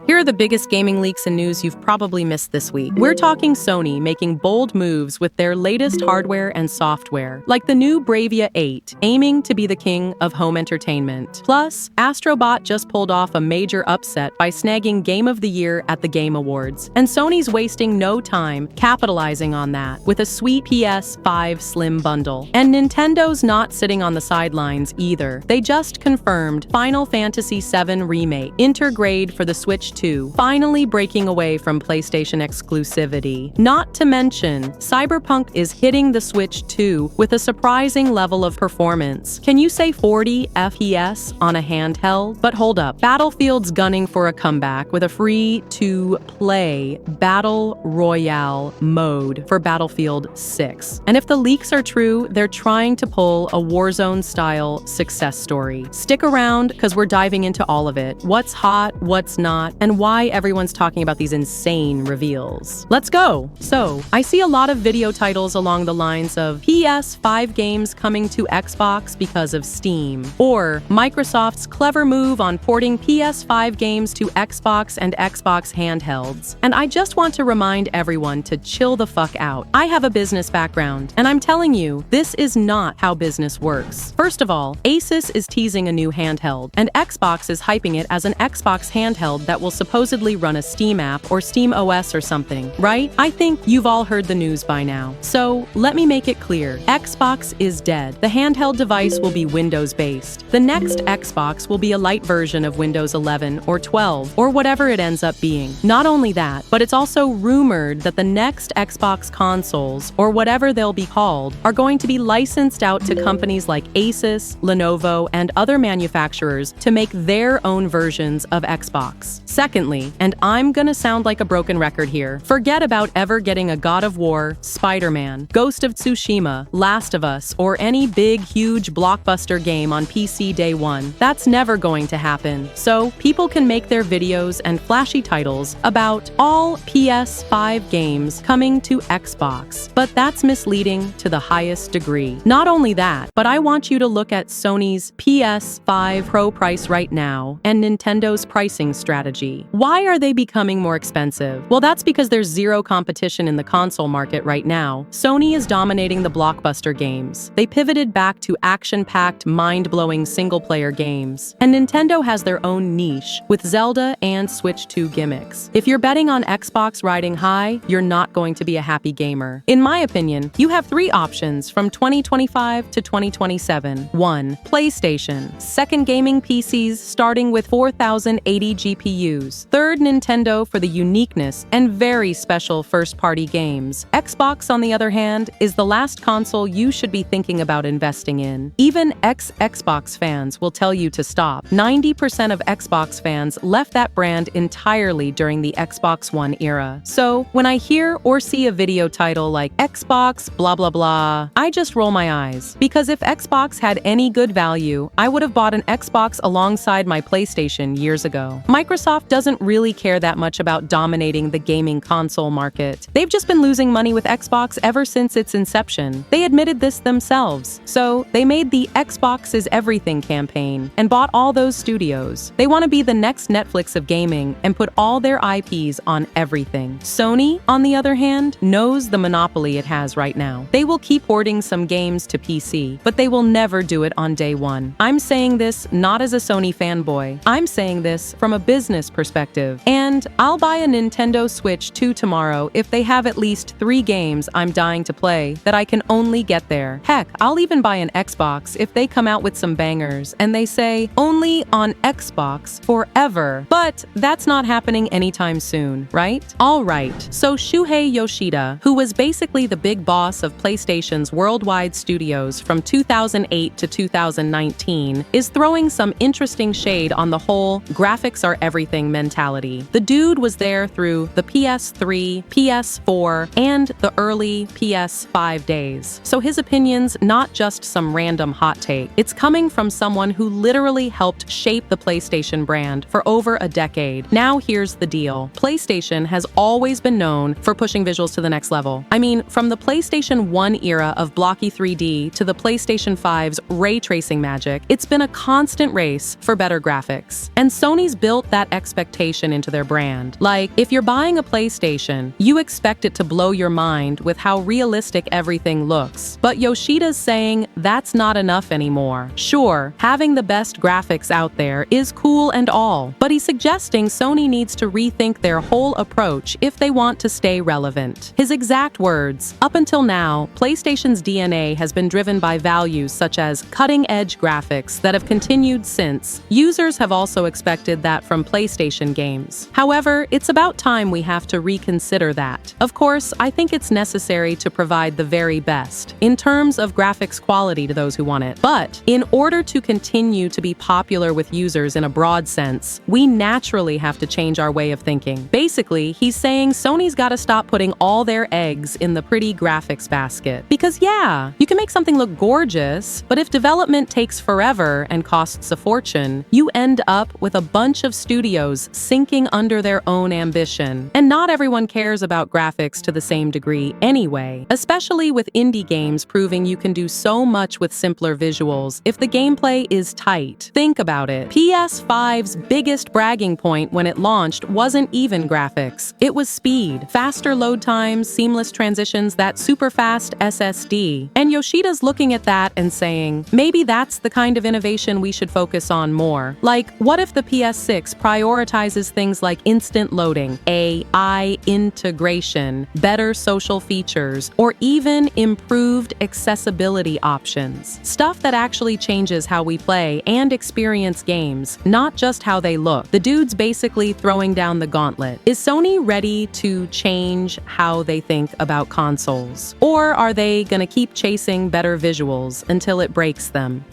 Here are the biggest gaming leaks and news you've probably missed this week. We're talking Sony making bold moves with their latest hardware and software, like the new Bravia 8, aiming to be the king of home entertainment. Plus, Astro Bot just pulled off a major upset by snagging Game of the Year at the Game Awards. And Sony's wasting no time capitalizing on that with a sweet PS5 Slim Bundle. And Nintendo's not sitting on the sidelines either. They just confirmed Final Fantasy VII Remake, Intergrade for the Switch 2, finally breaking away from PlayStation exclusivity. Not to mention, Cyberpunk is hitting the Switch 2 with a surprising level of performance. Can you say 40 FPS on a handheld? But hold up, Battlefield's gunning for a comeback with a free-to-play Battle Royale mode for Battlefield 6. And if the leaks are true, they're trying to pull a Warzone-style success story. Stick around, because we're diving into all of it. What's hot, what's not, and why everyone's talking about these insane reveals. Let's go! So, I see a lot of video titles along the lines of PS5 games coming to Xbox because of Steam, or Microsoft's clever move on porting PS5 games to Xbox and Xbox handhelds. And I just want to remind everyone to chill the fuck out. I have a business background, and I'm telling you, this is not how business works. First of all, Asus is teasing a new handheld, and Xbox is hyping it as an Xbox handheld that will supposedly run a Steam app or Steam OS or something, right? I think you've all heard the news by now. So, let me make it clear. Xbox is dead. The handheld device will be Windows-based. The next Xbox will be a light version of Windows 11 or 12, or whatever it ends up being. Not only that, but it's also rumored that the next Xbox consoles, or whatever they'll be called, are going to be licensed out to companies like Asus, Lenovo, and other manufacturers to make their own versions of Xbox. Secondly, and I'm gonna sound like a broken record here, forget about ever getting a God of War, Spider-Man, Ghost of Tsushima, Last of Us, or any big, huge blockbuster game on PC day one. That's never going to happen. So, people can make their videos and flashy titles about all PS5 games coming to Xbox, but that's misleading to the highest degree. Not only that, but I want you to look at Sony's PS5 Pro price right now and Nintendo's pricing strategy. Why are they becoming more expensive? Well, that's because there's zero competition in the console market right now. Sony is dominating the blockbuster games. They pivoted back to action-packed, mind-blowing single-player games. And Nintendo has their own niche, with Zelda and Switch 2 gimmicks. If you're betting on Xbox riding high, you're not going to be a happy gamer. In my opinion, you have three options from 2025 to 2027. 1. PlayStation. Second, gaming PCs starting with 4080 GPUs. Third, Nintendo for the uniqueness and very special first-party games. Xbox, on the other hand, is the last console you should be thinking about investing in. Even ex-Xbox fans will tell you to stop. 90% of Xbox fans left that brand entirely during the Xbox One era. So, when I hear or see a video title like Xbox blah blah blah, I just roll my eyes. Because if Xbox had any good value, I would have bought an Xbox alongside my PlayStation years ago. Microsoft doesn't really care that much about dominating the gaming console market. They've just been losing money with Xbox ever since its inception. They admitted this themselves. So, they made the Xbox is Everything campaign and bought all those studios. They want to be the next Netflix of gaming and put all their IPs on everything. Sony, on the other hand, knows the monopoly it has right now. They will keep porting some games to PC, but they will never do it on day one. I'm saying this not as a Sony fanboy. I'm saying this from a business perspective. And I'll buy a Nintendo Switch 2 tomorrow if they have at least 3 games I'm dying to play that I can only get there. Heck, I'll even buy an Xbox if they come out with some bangers and they say, only on Xbox forever. But that's not happening anytime soon, right? Alright, so Shuhei Yoshida, who was basically the big boss of PlayStation's worldwide studios from 2008 to 2019, is throwing some interesting shade on the whole graphics are everything mentality. The dude was there through the PS3, PS4, and the early PS5 days. So his opinion's not just some random hot take. It's coming from someone who literally helped shape the PlayStation brand for over a decade. Now here's the deal. PlayStation has always been known for pushing visuals to the next level. I mean, from the PlayStation 1 era of blocky 3D to the PlayStation 5's ray tracing magic, it's been a constant race for better graphics. And Sony's built that expectation into their brand. Like, if you're buying a PlayStation, you expect it to blow your mind with how realistic everything looks. But Yoshida's saying that's not enough anymore. Sure, having the best graphics out there is cool and all, but he's suggesting Sony needs to rethink their whole approach if they want to stay relevant. His exact words, "Up until now, PlayStation's DNA has been driven by values such as cutting-edge graphics that have continued since. Users have also expected that from PlayStation games. However, it's about time we have to reconsider that. Of course, I think it's necessary to provide the very best in terms of graphics quality to those who want it. But in order to continue to be popular with users in a broad sense, we naturally have to change our way of thinking." Basically, he's saying Sony's gotta stop putting all their eggs in the pretty graphics basket. Because yeah, you can make something look gorgeous, but if development takes forever and costs a fortune, you end up with a bunch of studios sinking under their own ambition. And not everyone cares about graphics to the same degree anyway, especially with indie games proving you can do so much with simpler visuals if the gameplay is tight. Think about it. PS5's biggest bragging point when it launched wasn't even graphics. It was speed, faster load times, seamless transitions, that super fast SSD. And Yoshida's looking at that and saying, maybe that's the kind of innovation we should focus on more. Like, what if the PS6 prioritizes things like instant loading, AI integration, better social features, or even improved accessibility options? Stuff that actually changes how we play and experience games, not just how they look. The dude's basically throwing down the gauntlet. Is Sony ready to change how they think about consoles? Or are they gonna keep chasing better visuals until it breaks them?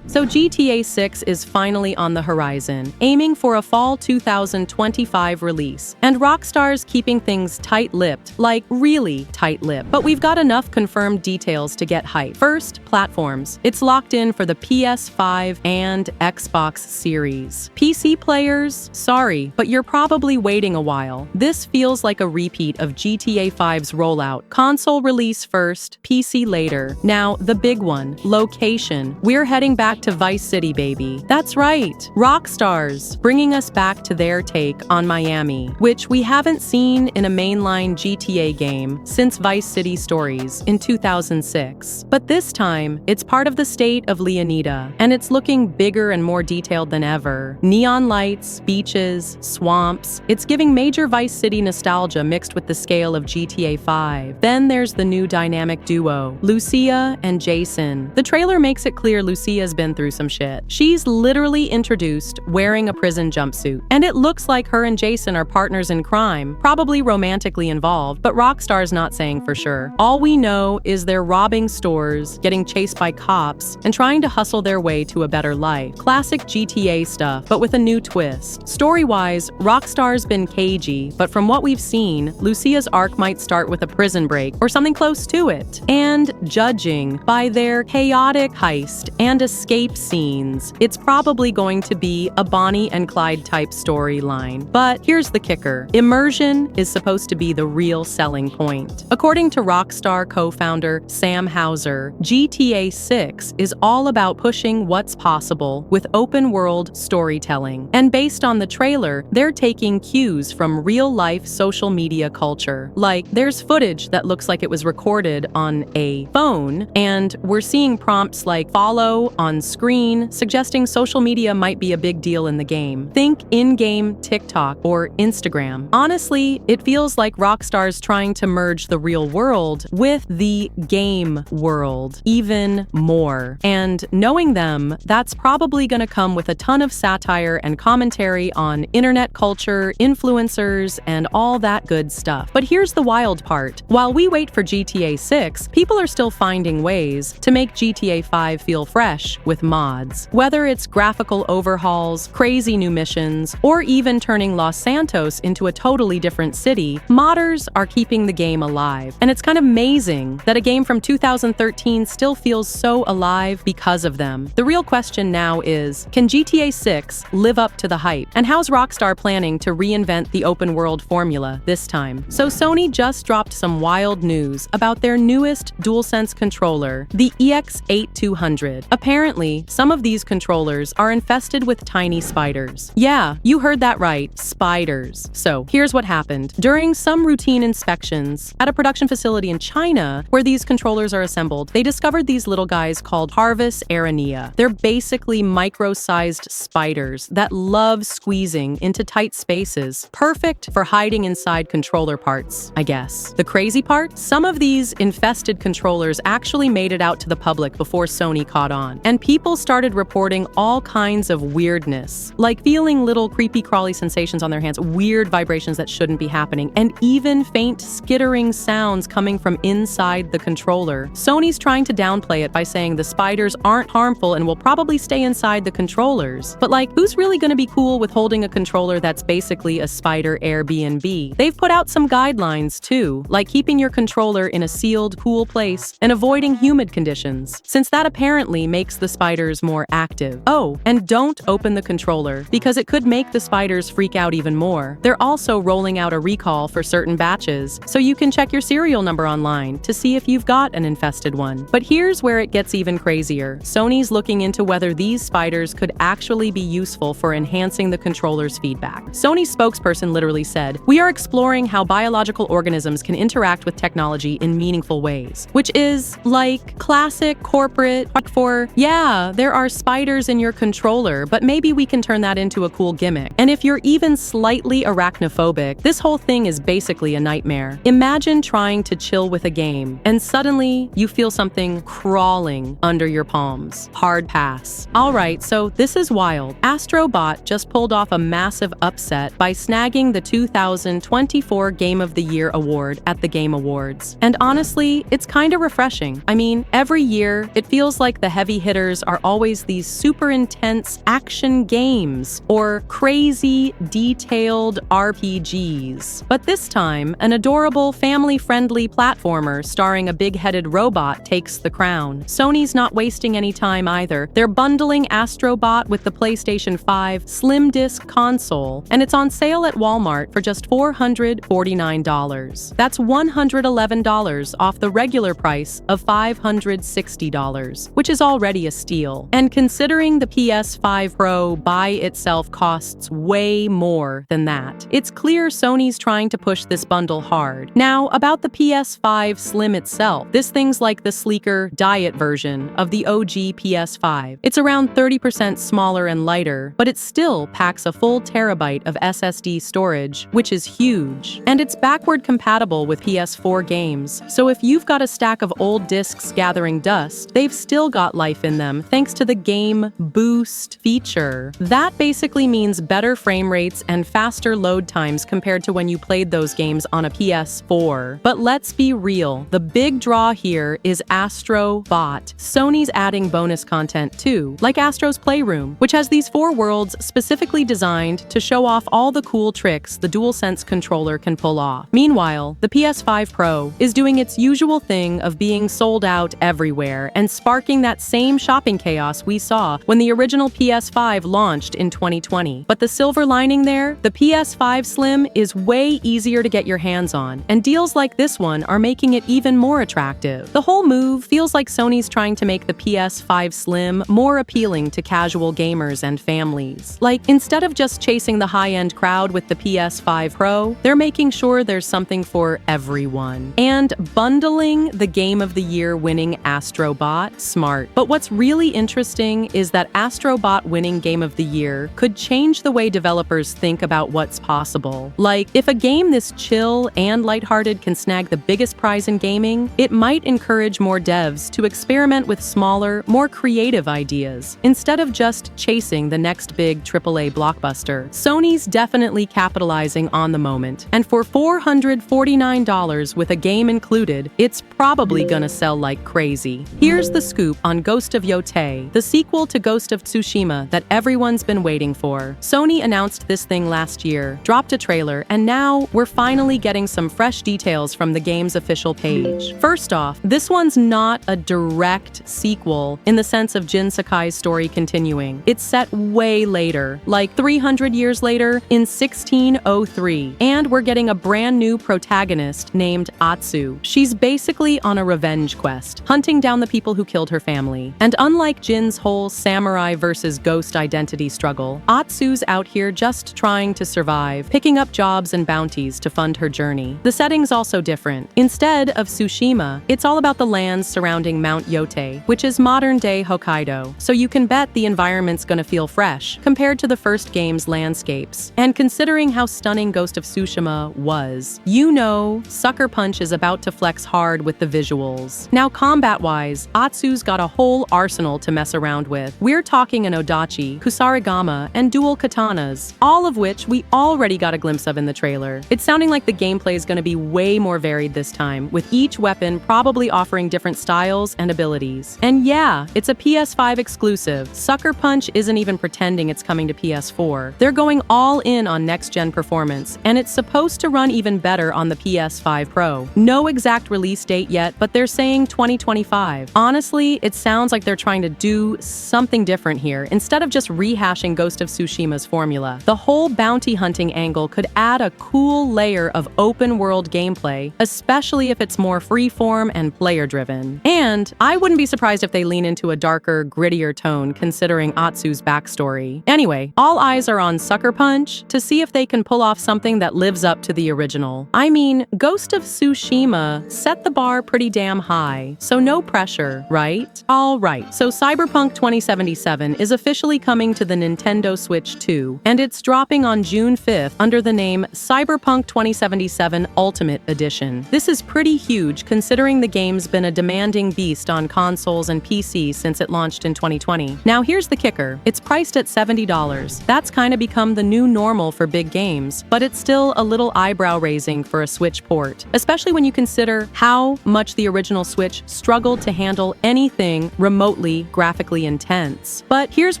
So GTA 6 is finally on the horizon, aiming for a fall 2025 release. And Rockstar's keeping things tight-lipped, like really tight-lipped. But we've got enough confirmed details to get hype. First, platforms. It's locked in for the PS5 and Xbox Series. PC players, sorry, but you're probably waiting a while. This feels like a repeat of GTA 5's rollout. Console release first, PC later. Now, the big one, location. We're heading back to Vice City, baby. That's right, Rockstar's bringing us back to their take on Miami, which we haven't seen in a mainline GTA game since Vice City Stories in 2006. But this time, it's part of the state of Leonida, and it's looking bigger and more detailed than ever. Neon lights, beaches, swamps. It's giving major Vice City nostalgia mixed with the scale of GTA 5. Then there's the new dynamic duo, Lucia and Jason. The trailer makes it clear Lucia's been through some shit. She's literally introduced wearing a prison jumpsuit, and it looks like her and Jason are partners in crime, probably romantically involved, but Rockstar's not saying for sure. All we know is they're robbing stores, getting chased by cops, and trying to hustle their way to a better life. Classic GTA stuff, but with a new twist. Story-wise, Rockstar's been cagey, but from what we've seen, Lucia's arc might start with a prison break or something close to it. And judging by their chaotic heist and escape scenes, it's probably going to be a Bonnie and Clyde type storyline. But here's the kicker. Immersion is supposed to be the real selling point. According to Rockstar co-founder Sam Houser, GTA 6 is all about pushing what's possible with open-world storytelling. And based on the trailer, they're taking cues from real-life social media culture. Like, there's footage that looks like it was recorded on a phone, and we're seeing prompts like follow on screen, suggesting social media might be a big deal in the game. Think in-game TikTok or Instagram. Honestly, it feels like Rockstar's trying to merge the real world with the game world even more. And knowing them, that's probably gonna come with a ton of satire and commentary on internet culture, influencers, and all that good stuff. But here's the wild part. While we wait for GTA 6, people are still finding ways to make GTA 5 feel fresh with mods. Whether it's graphical overhauls, crazy new missions, or even turning Los Santos into a totally different city, modders are keeping the game alive. And it's kind of amazing that a game from 2013 still feels so alive because of them. The real question now is, can GTA 6 live up to the hype? And how's Rockstar planning to reinvent the open world formula this time? So Sony just dropped some wild news about their newest DualsSense controller, the EX8200. Apparently, apparently, some of these controllers are infested with tiny spiders. Yeah, you heard that right, spiders. So, here's what happened. During some routine inspections at a production facility in China, where these controllers are assembled, they discovered these little guys called Parvus aranea. They're basically micro-sized spiders that love squeezing into tight spaces, perfect for hiding inside controller parts, I guess. The crazy part? Some of these infested controllers actually made it out to the public before Sony caught on, and people started reporting all kinds of weirdness, like feeling little creepy crawly sensations on their hands, weird vibrations that shouldn't be happening, and even faint skittering sounds coming from inside the controller. Sony's trying to downplay it by saying the spiders aren't harmful and will probably stay inside the controllers. But like, who's really gonna be cool with holding a controller that's basically a spider Airbnb? They've put out some guidelines too, like keeping your controller in a sealed, cool place and avoiding humid conditions, since that apparently makes the spiders more active. Oh, and don't open the controller, because it could make the spiders freak out even more. They're also rolling out a recall for certain batches, so you can check your serial number online to see if you've got an infested one. But here's where it gets even crazier. Sony's looking into whether these spiders could actually be useful for enhancing the controller's feedback. Sony's spokesperson literally said, "We are exploring how biological organisms can interact with technology in meaningful ways," which is like classic corporate for, yeah, there are spiders in your controller, but maybe we can turn that into a cool gimmick. And if you're even slightly arachnophobic, this whole thing is basically a nightmare. Imagine trying to chill with a game, and suddenly you feel something crawling under your palms. Hard pass. Alright, so this is wild. Astro Bot just pulled off a massive upset by snagging the 2024 Game of the Year award at the Game Awards. And honestly, it's kinda refreshing. I mean, every year, it feels like the heavy hitters are always these super intense action games or crazy, detailed RPGs. But this time, an adorable, family-friendly platformer starring a big-headed robot takes the crown. Sony's not wasting any time either. They're bundling Astro Bot with the PlayStation 5 Slim Disc console, and it's on sale at Walmart for just $449. That's $111 off the regular price of $560, which is already a steal. And considering the PS5 Pro by itself costs way more than that, it's clear Sony's trying to push this bundle hard. Now, about the PS5 Slim itself, this thing's like the sleeker diet version of the OG PS5. It's around 30% smaller and lighter, but it still packs a full terabyte of SSD storage, which is huge. And it's backward compatible with PS4 games, so if you've got a stack of old discs gathering dust, they've still got life in them thanks to the Game Boost feature. That basically means better frame rates and faster load times compared to when you played those games on a PS4. But let's be real, the big draw here is Astro Bot. Sony's adding bonus content too, like Astro's Playroom, which has these 4 worlds specifically designed to show off all the cool tricks the DualsSense controller can pull off. Meanwhile, the PS5 Pro is doing its usual thing of being sold out everywhere and sparking that same shopping chaos we saw when the original PS5 launched in 2020. But the silver lining there, the PS5 Slim is way easier to get your hands on, and deals like this one are making it even more attractive. The whole move feels like Sony's trying to make the PS5 Slim more appealing to casual gamers and families. Like, instead of just chasing the high-end crowd with the PS5 Pro, they're making sure there's something for everyone. And bundling the Game of the Year winning Astro Bot, smart. But what's really interesting is that Astro Bot winning Game of the Year could change the way developers think about what's possible. Like, if a game this chill and lighthearted can snag the biggest prize in gaming, it might encourage more devs to experiment with smaller, more creative ideas, instead of just chasing the next big AAA blockbuster. Sony's definitely capitalizing on the moment, and for $449 with a game included, it's probably gonna sell like crazy. Here's the scoop on Ghost of Yote, the sequel to Ghost of Tsushima that everyone's been waiting for. Sony announced this thing last year, dropped a trailer, and now we're finally getting some fresh details from the game's official page. First off, this one's not a direct sequel in the sense of Jin Sakai's story continuing. It's set way later, like 300 years later in 1603, and we're getting a brand new protagonist named Atsu. She's basically on a revenge quest, hunting down the people who killed her family. And Unlike Jin's whole samurai versus ghost identity struggle, Atsu's out here just trying to survive, picking up jobs and bounties to fund her journey. The setting's also different. Instead of Tsushima, it's all about the lands surrounding Mount Yote, which is modern-day Hokkaido, so you can bet the environment's gonna feel fresh compared to the first game's landscapes. And considering how stunning Ghost of Tsushima was, you know Sucker Punch is about to flex hard with the visuals. Now, combat-wise, Atsu's got a whole arsenal to mess around with. We're talking an Odachi, Kusarigama, and dual katanas, all of which we already got a glimpse of in the trailer. It's sounding like the gameplay is gonna be way more varied this time, with each weapon probably offering different styles and abilities. And yeah, it's a PS5 exclusive. Sucker Punch isn't even pretending it's coming to PS4. They're going all in on next-gen performance, and it's supposed to run even better on the PS5 Pro. No exact release date yet, but they're saying 2025. Honestly, it sounds like they're trying to do something different here, instead of just rehashing Ghost of Tsushima's formula. The whole bounty hunting angle could add a cool layer of open-world gameplay, especially if it's more freeform and player-driven. And I wouldn't be surprised if they lean into a darker, grittier tone considering Atsu's backstory. Anyway, all eyes are on Sucker Punch to see if they can pull off something that lives up to the original. I mean, Ghost of Tsushima set the bar pretty damn high, so no pressure, right? Alright, so Cyberpunk 2077 is officially coming to the Nintendo Switch 2, and it's dropping on June 5th under the name Cyberpunk 2077 Ultimate Edition. This is pretty huge considering the game's been a demanding beast on consoles and PC since it launched in 2020. Now here's the kicker. It's priced at $70. That's kind of become the new normal for big games, but it's still a little eyebrow-raising for a Switch port, especially when you consider how much the original Switch struggled to handle anything remotely graphically intense. But here's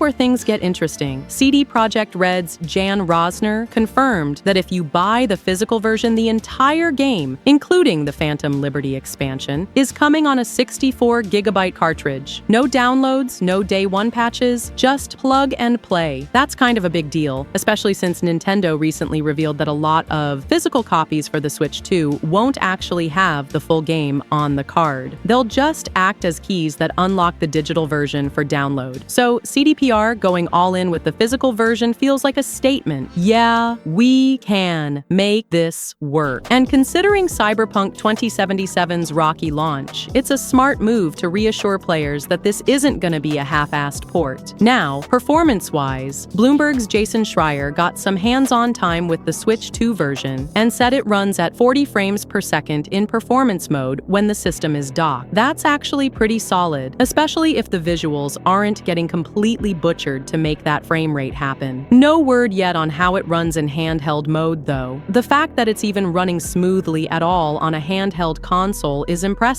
where things get interesting. CD Projekt Red's Jan Rosner confirmed that if you buy the physical version, the entire game, including the Phantom Liberty expansion, is coming on a 64GB cartridge. No downloads, no day one patches, just plug and play. That's kind of a big deal, especially since Nintendo recently revealed that a lot of physical copies for the Switch 2 won't actually have the full game on the card. They'll just act as keys that unlock the digital version for download. So CDPR going all in with the physical version feels like a statement. Yeah, we can make this work. And considering Cyberpunk 2077's rocky launch, it's a smart move to reassure players that this isn't gonna be a half-assed port. Now, performance-wise, Bloomberg's Jason Schreier got some hands-on time with the Switch 2 version and said it runs at 40 frames per second in performance mode when the system is docked. That's actually pretty solid, especially if the visuals aren't getting completely butchered to make that frame rate happen. No word yet on how it runs in handheld mode, though. The fact that it's even running smoothly at all on a handheld console is impressive.